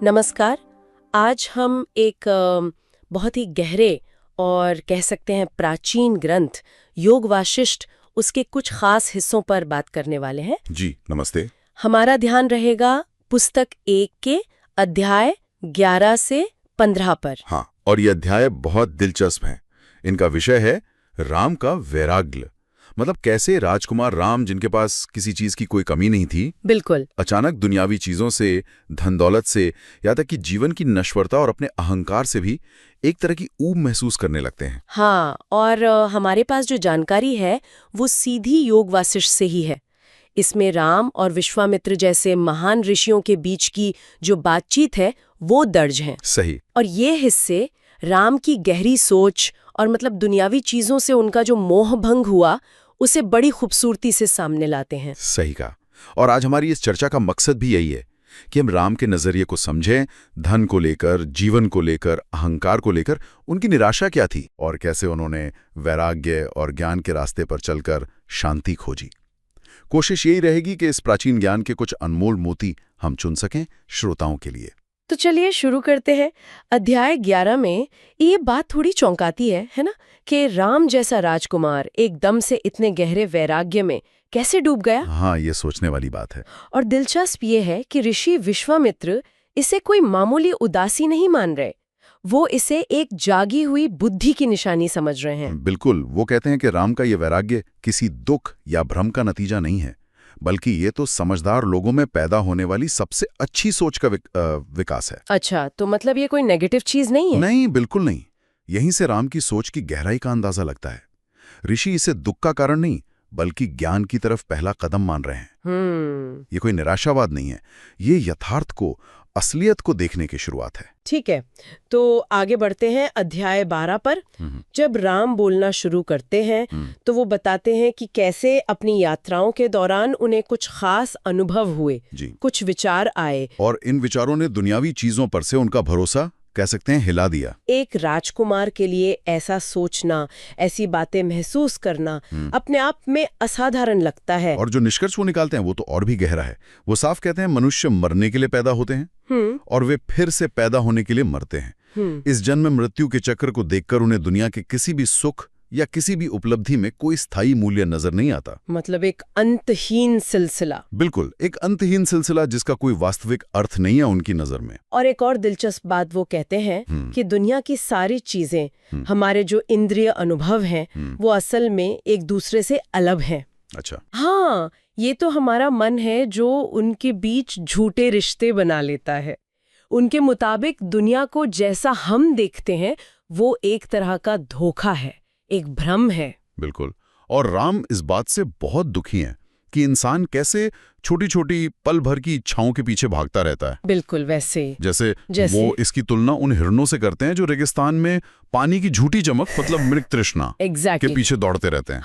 नमस्कार। आज हम एक बहुत ही गहरे और कह सकते हैं प्राचीन ग्रंथ योग वाशिष्ठ उसके कुछ खास हिस्सों पर बात करने वाले हैं। जी नमस्ते। हमारा ध्यान रहेगा पुस्तक 1 के अध्याय 11 से 15 पर। हाँ, और ये अध्याय बहुत दिलचस्प हैं। इनका विषय है राम का वैराग्य। मतलब कैसे राजकुमार राम, जिनके पास किसी चीज की कोई कमी नहीं थी, बिल्कुल। अचानक दुनियावी चीजों से, धन दौलत से, या तक कि जीवन की नश्वरता और अपने अहंकार से भी एक तरह की ऊब महसूस करने लगते हैं। हाँ, और हमारे पास जो जानकारी है वो सीधी योग वासिष्ठ से ही है। इसमें राम और विश्वामित्र जैसे महान ऋषियों के बीच की जो बातचीत है वो दर्ज है। सही। और ये हिस्से राम की गहरी सोच और मतलब दुनियावी चीजों से उनका जो मोह भंग हुआ उसे बड़ी खूबसूरती से सामने लाते हैं। सही कहा। और आज हमारी इस चर्चा का मकसद भी यही है कि हम राम के नजरिए को समझें, धन को लेकर, जीवन को लेकर, अहंकार को लेकर उनकी निराशा क्या थी और कैसे उन्होंने वैराग्य और ज्ञान के रास्ते पर चलकर शांति खोजी। कोशिश यही रहेगी कि इस प्राचीन ज्ञान के कुछ अनमोल मोती हम चुन सकें श्रोताओं के लिए। तो चलिए शुरू करते हैं। अध्याय 11 में ये बात थोड़ी चौंकाती है ना, कि राम जैसा राजकुमार एकदम से इतने गहरे वैराग्य में कैसे डूब गया। हाँ, ये सोचने वाली बात है। और दिलचस्प ये है कि ऋषि विश्वामित्र इसे कोई मामूली उदासी नहीं मान रहे, वो इसे एक जागी हुई बुद्धि की निशानी समझ रहे हैं। बिल्कुल। वो कहते हैं कि राम का ये वैराग्य किसी दुख या भ्रम का नतीजा नहीं है, बल्कि ये तो समझदार लोगों में पैदा होने वाली सबसे अच्छी सोच का विकास है। अच्छा, तो मतलब ये कोई नेगेटिव चीज नहीं है? नहीं, बिल्कुल नहीं। यहीं से राम की सोच की गहराई का अंदाजा लगता है। ऋषि इसे दुख का कारण नहीं, बल्कि ज्ञान की तरफ पहला कदम मान रहे हैं। ये कोई निराशावाद नहीं है, ये यथार्थ को, असलियत को देखने की शुरुआत है। ठीक है, तो आगे बढ़ते हैं अध्याय 12 पर। जब राम बोलना शुरू करते हैं तो वो बताते हैं कि कैसे अपनी यात्राओं के दौरान उन्हें कुछ खास अनुभव हुए, कुछ विचार आए, और इन विचारों ने दुनियावी चीजों पर से उनका भरोसा, कह सकते हैं, हिला दिया। एक राजकुमार के लिए ऐसा सोचना, ऐसी बातें महसूस करना अपने आप में असाधारण लगता है। और जो निष्कर्ष वो निकालते हैं वो तो और भी गहरा है। वो साफ कहते हैं मनुष्य मरने के लिए पैदा होते हैं और वे फिर से पैदा होने के लिए मरते हैं। इस जन्म मृत्यु के चक्र को देखकर उन्हें दुनिया के किसी भी सुख या किसी भी उपलब्धि में कोई स्थायी मूल्य नजर नहीं आता। मतलब एक अंतहीन सिलसिला। बिल्कुल, एक अंतहीन सिलसिला जिसका कोई वास्तविक अर्थ नहीं है उनकी नजर में। और एक और दिलचस्प बात वो कहते हैं कि दुनिया की सारी चीजें, हमारे जो इंद्रिय अनुभव हैं, वो असल में एक दूसरे से अलग हैं। अच्छा। हाँ, ये तो हमारा मन है जो उनके बीच झूठे रिश्ते बना लेता है। उनके मुताबिक दुनिया को जैसा हम देखते हैं वो एक तरह का धोखा है, एक भ्रम है। बिल्कुल। और राम इस बात से बहुत दुखी हैं कि इंसान कैसे छोटी छोटी पल भर की इच्छाओं के पीछे भागता रहता है। बिल्कुल वैसे जैसे वो इसकी तुलना उन हिरणों से करते हैं जो रेगिस्तान में पानी की झूठी चमक, मतलब मृग तृष्णा के पीछे दौड़ते रहते हैं।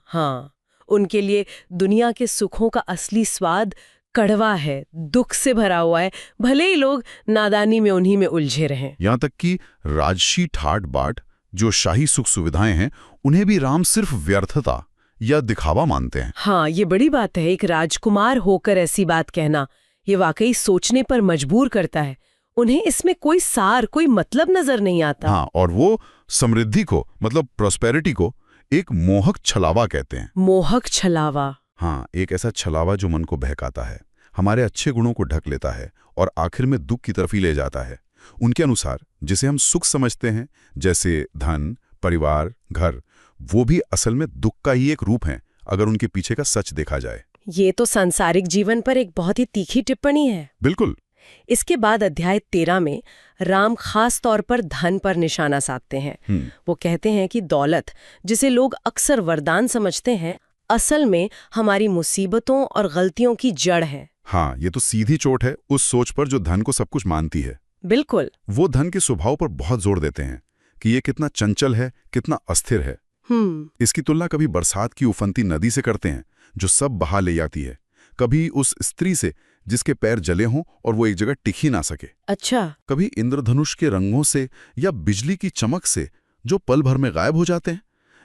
हाँ, उनके लिए दुनिया के सुखों का असली स्वाद कड़वा है, दुख से भरा हुआ है, भले ही लोग नादानी में उन्हीं में उलझे रहें। यहाँ तक कि राजसी ठाट बाट, जो शाही सुख सुविधाएं हैं, उन्हें भी राम सिर्फ व्यर्थता या दिखावा मानते हैं। हाँ, ये बड़ी बात है। एक राजकुमार होकर ऐसी बात कहना, ये वाकई सोचने पर मजबूर करता है। उन्हें इसमें कोई सार, कोई मतलब नजर नहीं आता। हाँ, और वो समृद्धि को, मतलब प्रॉस्पेरिटी को, एक मोहक छलावा कहते हैं। मोहक छलावा। हाँ, एक ऐसा छलावा जो मन को बहकाता है, हमारे अच्छे गुणों को ढक लेता है और आखिर में दुख की तरफ ही ले जाता है। उनके अनुसार जिसे हम सुख समझते हैं, जैसे धन, परिवार, घर, वो भी असल में दुख का ही एक रूप है, अगर उनके पीछे का सच देखा जाए। ये तो सांसारिक जीवन पर एक बहुत ही तीखी टिप्पणी है। बिल्कुल। इसके बाद अध्याय 13 में राम खास तौर पर धन पर निशाना साधते हैं। वो कहते हैं कि दौलत, जिसे लोग अक्सर वरदान समझते हैं, असल में हमारी मुसीबतों और गलतियों की जड़ है। हाँ, ये तो सीधी चोट है उस सोच पर जो धन को सब कुछ मानती है। बिल्कुल। वो धन के स्वभाव पर बहुत जोर देते हैं कि ये कितना चंचल है, कितना अस्थिर है। इसकी तुलना कभी बरसात की उफनती नदी से करते हैं जो सब बहा ले जाती है, कभी उस स्त्री से जिसके पैर जले हों और वो एक जगह टिक ही ना सके। अच्छा। कभी इंद्रधनुष के रंगों से या बिजली की चमक से जो पल भर में गायब हो जाते हैं।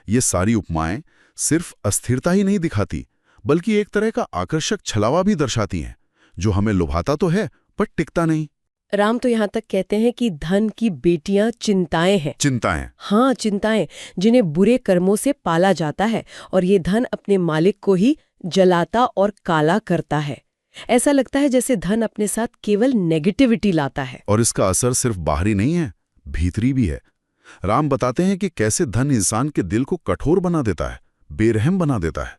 ये सारी उपमाएं सिर्फ अस्थिरता ही नहीं दिखाती, बल्कि एक तरह का आकर्षक छलावा भी दर्शाती हैं, जो हमें लुभाता तो है पर टिकता नहीं। राम तो यहाँ तक कहते हैं कि धन की बेटियां चिंताएं हैं। चिंताएं? हाँ, चिंताएं, जिन्हें बुरे कर्मों से पाला जाता है और ये धन अपने मालिक को ही जलाता और काला करता है। ऐसा लगता है जैसे धन अपने साथ केवल नेगेटिविटी लाता है। और इसका असर सिर्फ बाहरी नहीं है, भीतरी भी है। राम बताते हैं कि कैसे धन इंसान के दिल को कठोर बना देता है, बेरहम बना देता है।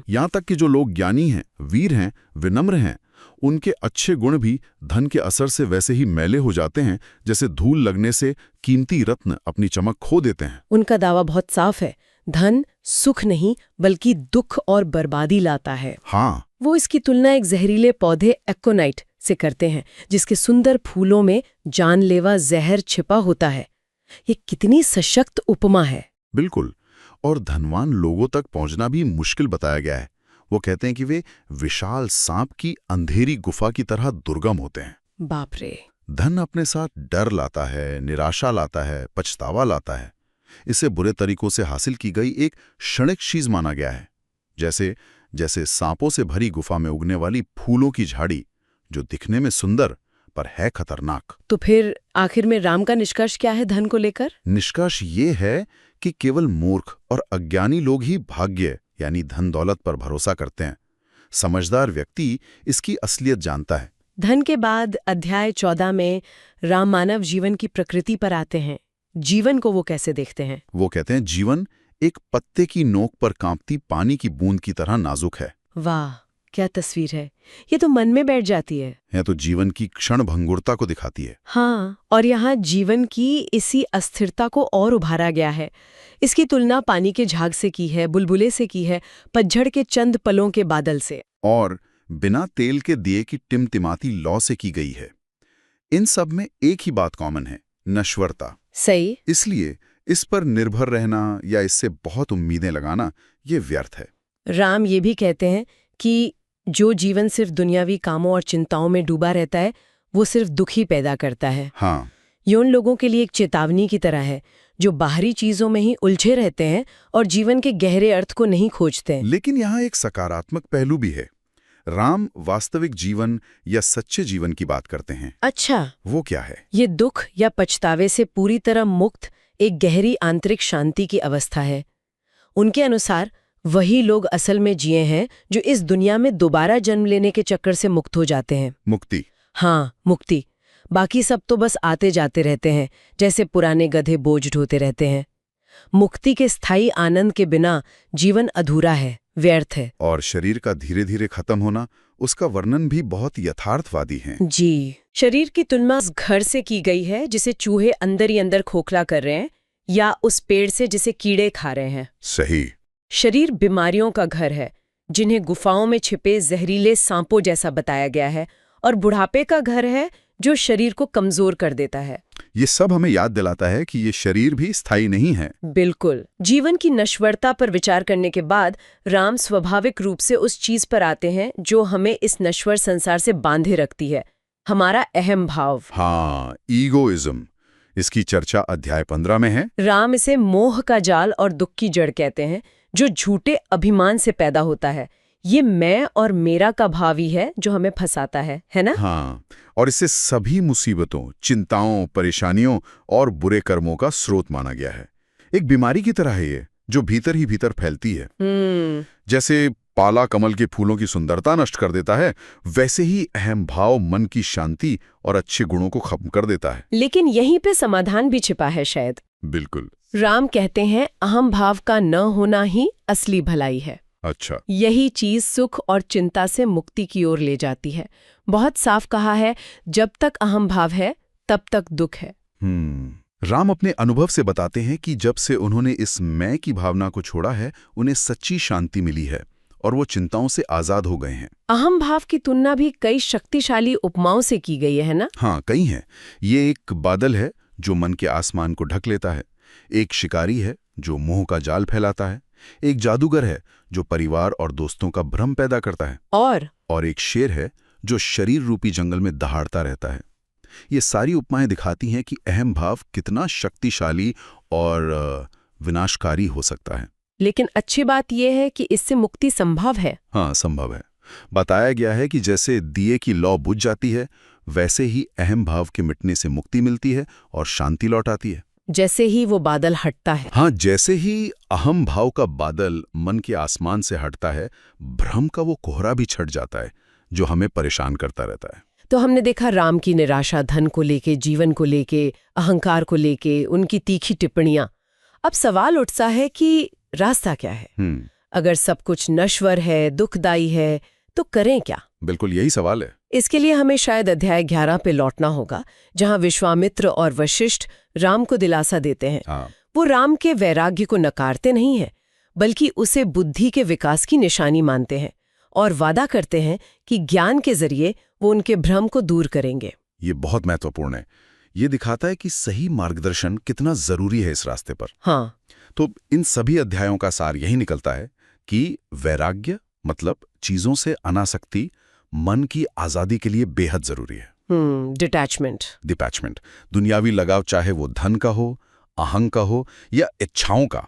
यहाँ तक कि जो लोग ज्ञानी हैं, वीर हैं, विनम्र हैं, उनके अच्छे गुण भी धन के असर से वैसे ही मैले हो जाते हैं जैसे धूल लगने से कीमती रत्न अपनी चमक खो देते हैं। उनका दावा बहुत साफ है, धन सुख नहीं बल्कि दुख और बर्बादी लाता है। हाँ, वो इसकी तुलना एक जहरीले पौधे एक्कोनाइट से करते हैं, जिसके सुंदर फूलों में जानलेवा जहर छिपा होता है। ये कितनी सशक्त उपमा है। बिल्कुल। और धनवान लोगों तक पहुंचना भी मुश्किल बताया गया है। वो कहते हैं कि वे विशाल सांप की अंधेरी गुफा की तरह दुर्गम होते हैं। बाप रे। धन अपने साथ डर लाता है, निराशा लाता है, पछतावा लाता है। इसे बुरे तरीकों से हासिल की गई एक क्षणिक चीज माना गया है, जैसे सांपों से भरी गुफा में उगने वाली फूलों की झाड़ी, जो दिखने में सुंदर पर है खतरनाक। तो फिर आखिर में राम का निष्कर्ष क्या है धन को लेकर? निष्कर्ष ये है कि केवल मूर्ख और अज्ञानी लोग ही भाग्य यानी धन दौलत पर भरोसा करते हैं। समझदार व्यक्ति इसकी असलियत जानता है। धन के बाद अध्याय 14 में राम मानव जीवन की प्रकृति पर आते हैं। जीवन को वो कैसे देखते हैं? वो कहते हैं जीवन एक पत्ते की नोक पर कांपती पानी की बूंद की तरह नाजुक है। वाह, क्या तस्वीर है। ये तो मन में बैठ जाती है। यह तो जीवन की क्षण भंगुरता को दिखाती है। हाँ, और यहाँ जीवन की इसी अस्थिरता को और उभारा गया है। इसकी तुलना पानी के झाग से की है, बुलबुले से की है, पतझड़ के चंद पलों के बादल से, और बिना तेल के दिए की टिमटिमाती लौ से की गई है। इन सब में एक ही बात कॉमन है, नश्वरता। सही। इसलिए इस पर निर्भर रहना या इससे बहुत उम्मीदें लगाना ये व्यर्थ है। राम ये भी कहते हैं कि जो जीवन सिर्फ दुनियावी कामों और चिंताओं में डूबा रहता है, वो सिर्फ दुख ही पैदा करता है। हाँ, ये उन लोगों के लिए एक चेतावनी की तरह है जो बाहरी चीजों में ही उलझे रहते हैं और जीवन के गहरे अर्थ को नहीं खोजते। लेकिन यहाँ एक सकारात्मक पहलू भी है। राम वास्तविक जीवन या सच्चे जीवन की बात करते हैं। अच्छा, वो क्या है? ये दुख या पछतावे से पूरी तरह मुक्त एक गहरी आंतरिक शांति की अवस्था है। उनके अनुसार वही लोग असल में जिए हैं जो इस दुनिया में दोबारा जन्म लेने के चक्कर से मुक्त हो जाते हैं। मुक्ति? हाँ, मुक्ति। बाकी सब तो बस आते जाते रहते हैं, जैसे पुराने गधे बोझ ढोते रहते हैं। मुक्ति के स्थायी आनंद के बिना जीवन अधूरा है, व्यर्थ है। और शरीर का धीरे धीरे खत्म होना, उसका वर्णन भी बहुत यथार्थवादी है। जी, शरीर की तुलना उस घर से की गई है जिसे चूहे अंदर ही अंदर खोखला कर रहे हैं, या उस पेड़ से जिसे कीड़े खा रहे हैं। सही। शरीर बीमारियों का घर है, जिन्हें गुफाओं में छिपे जहरीले सांपों जैसा बताया गया है, और बुढ़ापे का घर है जो शरीर को कमजोर कर देता है। ये सब हमें याद दिलाता है कि ये शरीर भी स्थायी नहीं है। बिल्कुल। जीवन की नश्वरता पर विचार करने के बाद राम स्वाभाविक रूप से उस चीज पर आते हैं जो हमें इस नश्वर संसार से बांधे रखती है, हमारा अहम भाव। हाँ, ईगोइज्म। इसकी चर्चा अध्याय 15 में है। राम इसे मोह का जाल और दुख की जड़ कहते हैं, जो झूठे अभिमान से पैदा होता है। ये मैं और मेरा का भाव ही है जो हमें फंसाता है ना? हाँ, और इसे सभी मुसीबतों, चिंताओं, परेशानियों और बुरे कर्मों का स्रोत माना गया है। एक बीमारी की तरह है ये, जो भीतर ही भीतर फैलती है। जैसे पाला कमल के फूलों की सुंदरता नष्ट कर देता है, वैसे ही अहम भाव मन की शांति और अच्छे गुणों को खत्म कर देता है। लेकिन यहीं पे समाधान भी छिपा है शायद। बिल्कुल। राम कहते हैं अहम भाव का न होना ही असली भलाई है। अच्छा। यही चीज सुख और चिंता से मुक्ति की ओर ले जाती है। बहुत साफ कहा है, जब तक अहम भाव है तब तक दुख है। राम अपने अनुभव से बताते हैं कि जब से उन्होंने इस मैं की भावना को छोड़ा है, उन्हें सच्ची शांति मिली है और वो चिंताओं से आजाद हो गए हैं। अहम भाव की तुलना भी कई शक्तिशाली उपमाओं से की गई है ना? हाँ, कई हैं। ये एक बादल है जो मन के आसमान को ढक लेता है, एक शिकारी है जो मोह का जाल फैलाता है, एक जादूगर है जो परिवार और दोस्तों का भ्रम पैदा करता है, और एक शेर है जो शरीर रूपी जंगल में दहाड़ता रहता है। ये सारी उपमाएं दिखाती हैं कि अहम भाव कितना शक्तिशाली और विनाशकारी हो सकता है। लेकिन अच्छी बात यह है कि इससे मुक्ति संभव है। हाँ, संभव है। बताया गया है कि जैसे दिए की लौ बुझ जाती है, वैसे ही अहम भाव के मिटने से मुक्ति मिलती है और शांति लौट आती है। जैसे ही वो बादल हटता है। हाँ, जैसे ही अहम भाव का बादल मन के आसमान से हटता है, भ्रम का वो कोहरा भी छट जाता है जो हमें परेशान करता रहता है। तो हमने देखा राम की निराशा धन को लेके, जीवन को लेके, अहंकार को लेके, उनकी तीखी टिप्पणियां। अब सवाल उठता है कि रास्ता क्या है? अगर सब कुछ नश्वर है, दुखदाई है, तो करें क्या? बिल्कुल यही सवाल है। इसके लिए हमें शायद अध्याय 11 पे लौटना होगा, जहां विश्वामित्र और वशिष्ठ राम को दिलासा देते हैं। वो राम के वैराग्य को नकारते नहीं हैं, बल्कि उसे बुद्धि के विकास की निशानी मानते हैं और वादा करते हैं कि ज्ञान के जरिए वो उनके भ्रम को दूर करेंगे। ये बहुत महत्वपूर्ण है। ये दिखाता है कि सही मार्गदर्शन कितना जरूरी है इस रास्ते पर। हाँ, तो इन सभी अध्यायों का सार यही निकलता है कि वैराग्य मतलब चीजों से अनासक्ति मन की आजादी के लिए बेहद जरूरी है। डिटैचमेंट। दुनियावी लगाव, चाहे वो धन का हो, अहंग का हो या इच्छाओं का,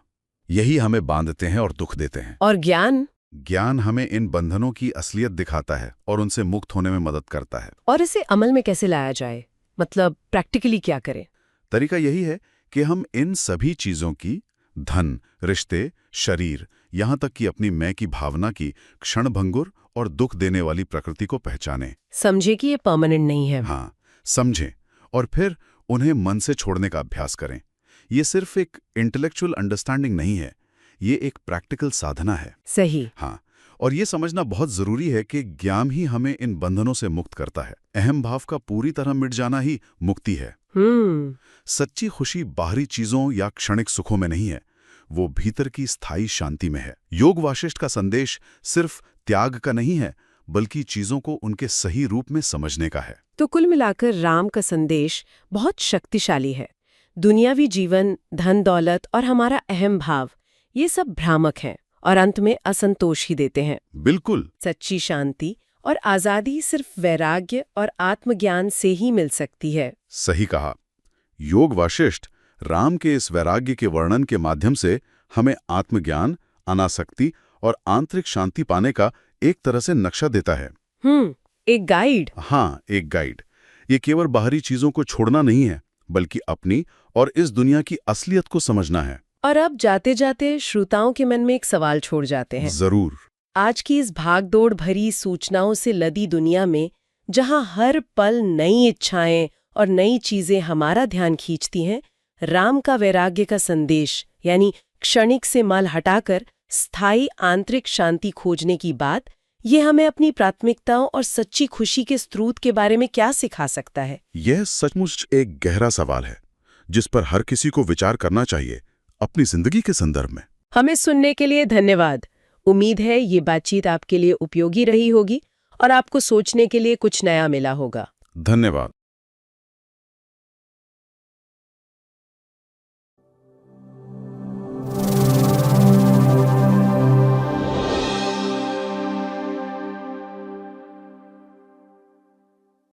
यही हमें बांधते हैं और दुख देते हैं। और ज्ञान हमें इन बंधनों की असलियत दिखाता है और उनसे मुक्त होने में मदद करता है। और इसे अमल में कैसे लाया जाए, मतलब प्रैक्टिकली क्या करें? तरीका यही है कि हम इन सभी चीजों की, धन, रिश्ते, शरीर, यहाँ तक कि अपनी मैं की भावना की क्षणभंगुर और दुख देने वाली प्रकृति को पहचानें। समझे कि ये परमानेंट नहीं है। हाँ, समझें और फिर उन्हें मन से छोड़ने का अभ्यास करें। ये सिर्फ एक इंटेलेक्चुअल अंडरस्टैंडिंग नहीं है, ये एक प्रैक्टिकल साधना है। सही। हाँ, और ये समझना बहुत जरूरी है कि ज्ञान ही हमें इन बंधनों से मुक्त करता है। अहम भाव का पूरी तरह मिट जाना ही मुक्ति है। सच्ची खुशी बाहरी चीजों या क्षणिक सुखों में नहीं है, वो भीतर की स्थायी शांति में है। योग वाशिष्ठ का संदेश सिर्फ त्याग का नहीं है, बल्कि चीजों को उनके सही रूप में समझने का है। तो कुल मिलाकर राम का संदेश बहुत शक्तिशाली है। दुनियावी जीवन, धन दौलत और हमारा अहम भाव, ये सब भ्रामक हैं और अंत में असंतोष ही देते हैं। बिल्कुल। सच्ची शांति और आजादी सिर्फ वैराग्य और आत्मज्ञान से ही मिल सकती है। सही कहा। योग वाशिष्ठ राम के इस वैराग्य के वर्णन के माध्यम से हमें आत्मज्ञान, अनासक्ति और आंतरिक शांति पाने का एक तरह से नक्शा देता है। एक गाइड। हाँ, एक गाइड। ये केवल बाहरी चीजों को छोड़ना नहीं है, बल्कि अपनी और इस दुनिया की असलियत को समझना है। और अब जाते जाते श्रोताओं के मन में एक सवाल छोड़ जाते हैं। जरूर। आज की इस भागदौड़ भरी सूचनाओं से लदी दुनिया में, जहां हर पल नई इच्छाएं और नई चीजें हमारा ध्यान खींचती हैं, राम का वैराग्य का संदेश, यानी क्षणिक से मल हटाकर स्थायी आंतरिक शांति खोजने की बात, ये हमें अपनी प्राथमिकताओं और सच्ची खुशी के स्रोत के बारे में क्या सिखा सकता है? यह सचमुच एक गहरा सवाल है, जिस पर हर किसी को विचार करना चाहिए अपनी जिंदगी के संदर्भ में। हमें सुनने के लिए धन्यवाद। उम्मीद है ये बातचीत आपके लिए उपयोगी रही होगी और आपको सोचने के लिए कुछ नया मिला होगा। धन्यवाद।